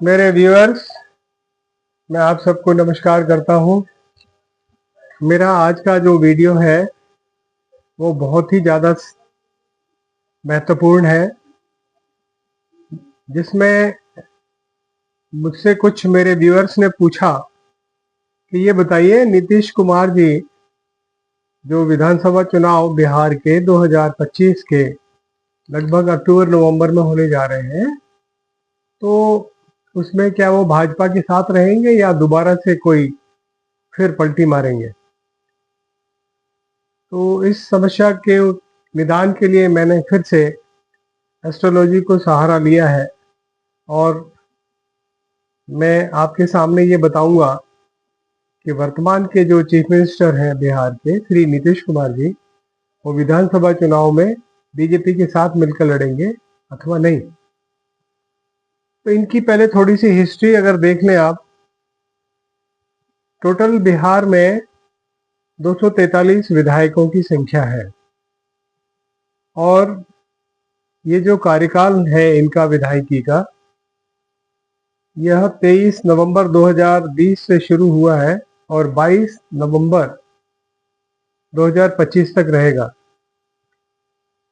मेरे व्यूअर्स, मैं आप सबको नमस्कार करता हूं। मेरा आज का जो वीडियो है वो बहुत ही ज़्यादा महत्वपूर्ण है, जिसमें मुझसे कुछ मेरे व्यूअर्स ने पूछा कि ये बताइए नीतीश कुमार जी जो विधानसभा चुनाव बिहार के 2025 के लगभग अक्टूबर नवंबर में होने जा रहे हैं, तो उसमें क्या वो भाजपा के साथ रहेंगे या दोबारा से कोई फिर पलटी मारेंगे। तो इस समस्या के निदान के लिए मैंने फिर से एस्ट्रोलॉजी को सहारा लिया है और मैं आपके सामने ये बताऊंगा कि वर्तमान के जो चीफ मिनिस्टर हैं बिहार के श्री नीतीश कुमार जी, वो विधानसभा चुनाव में बीजेपी के साथ मिलकर लड़ेंगे अथवा नहीं। तो इनकी पहले थोड़ी सी हिस्ट्री अगर देख लें आप, टोटल बिहार में 243 विधायकों की संख्या है और ये जो कार्यकाल है इनका विधायकी का, यह 23 नवंबर 2020 से शुरू हुआ है और 22 नवंबर 2025 तक रहेगा।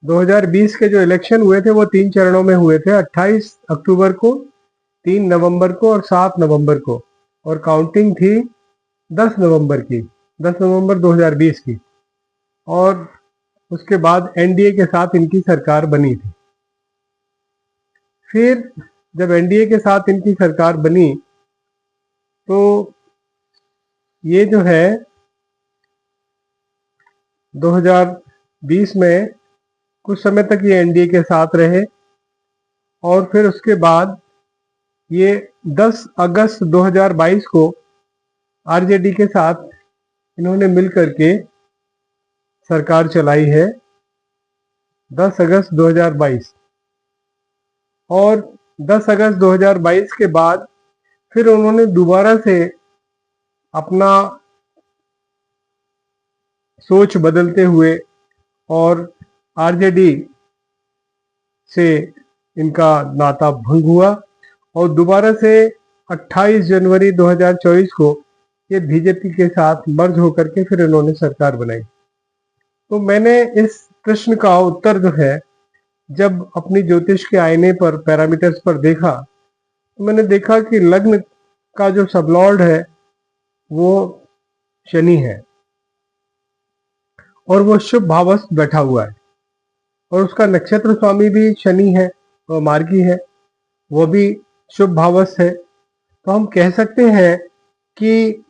2020 के जो इलेक्शन हुए थे वो 3 चरणों में हुए थे, 28 अक्टूबर को, 3 नवंबर को और 7 नवंबर को, और काउंटिंग थी 10 नवंबर की, 10 नवंबर 2020 की। और उसके बाद एनडीए के साथ इनकी सरकार बनी थी। फिर जब एनडीए के साथ इनकी सरकार बनी तो ये जो है 2020 में कुछ समय तक ये एनडीए के साथ रहे और फिर उसके बाद ये 10 अगस्त 2022 को आरजेडी के साथ इन्होंने मिलकर के सरकार चलाई है, 10 अगस्त 2022। और 10 अगस्त 2022 के बाद फिर उन्होंने दोबारा से अपना सोच बदलते हुए और आरजेडी से इनका नाता भंग हुआ और दोबारा से 28 जनवरी 2024 को ये बीजेपी के साथ मर्ज होकर के फिर इन्होंने सरकार बनाई। तो मैंने इस प्रश्न का उत्तर जो है, जब अपनी ज्योतिष के आईने पर पैरामीटर्स पर देखा तो मैंने देखा कि लग्न का जो सबलॉर्ड है वो शनि है और वो शुभ भावस्थ बैठा हुआ है और उसका नक्षत्र स्वामी भी शनि है और मार्गी है, वो भी शुभ भावस्थ है। तो हम कह सकते हैं कि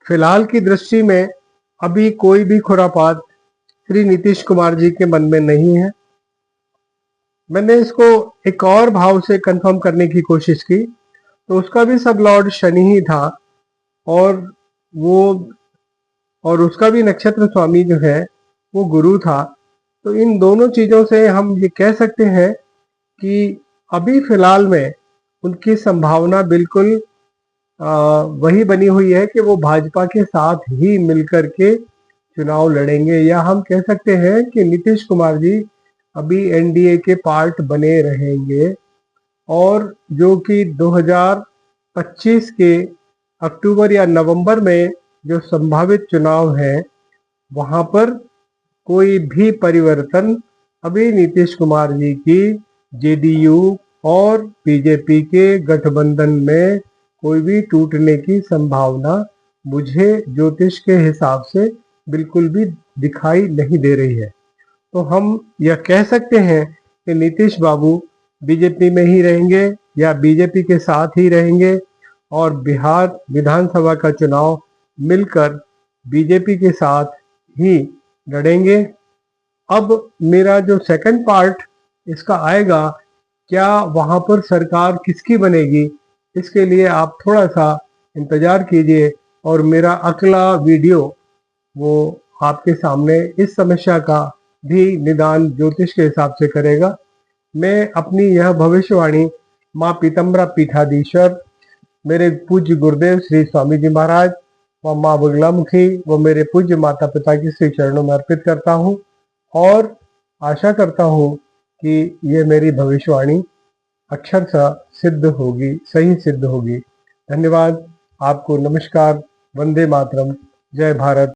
फिलहाल की दृष्टि में अभी कोई भी खुरापात श्री नीतीश कुमार जी के मन में नहीं है। मैंने इसको एक और भाव से कंफर्म करने की कोशिश की तो उसका भी सब लॉर्ड शनि ही था और वो और उसका भी नक्षत्र स्वामी जो है वो गुरु था। तो इन दोनों चीजों से हम ये कह सकते हैं कि अभी फिलहाल में उनकी संभावना बिल्कुल वही बनी हुई है कि वो भाजपा के साथ ही मिलकर के चुनाव लड़ेंगे, या हम कह सकते हैं कि नीतीश कुमार जी अभी एनडीए के पार्ट बने रहेंगे और जो कि 2025 के अक्टूबर या नवंबर में जो संभावित चुनाव है वहां पर कोई भी परिवर्तन अभी नीतीश कुमार जी की जेडीयू और बीजेपी के गठबंधन में कोई भी टूटने की संभावना मुझे ज्योतिष के हिसाब से बिल्कुल भी दिखाई नहीं दे रही है। तो हम यह कह सकते हैं कि नीतीश बाबू बीजेपी में ही रहेंगे या बीजेपी के साथ ही रहेंगे और बिहार विधानसभा का चुनाव मिलकर बीजेपी के साथ ही लड़ेंगे। अब मेरा जो सेकंड पार्ट इसका आएगा, क्या वहां पर सरकार किसकी बनेगी, इसके लिए आप थोड़ा सा इंतजार कीजिए और मेरा अगला वीडियो वो आपके सामने इस समस्या का भी निदान ज्योतिष के हिसाब से करेगा। मैं अपनी यह भविष्यवाणी माँ पीतम्बरा पीठाधीश्वर, मेरे पूज्य गुरुदेव श्री स्वामी जी महाराज व माँ बगलामुखी व मेरे पूज्य माता पिता की श्री चरणों में अर्पित करता हूँ और आशा करता हूँ कि ये मेरी भविष्यवाणी अक्षरशः सिद्ध होगी, सही सिद्ध होगी। धन्यवाद आपको। नमस्कार। वंदे मातरम। जय भारत।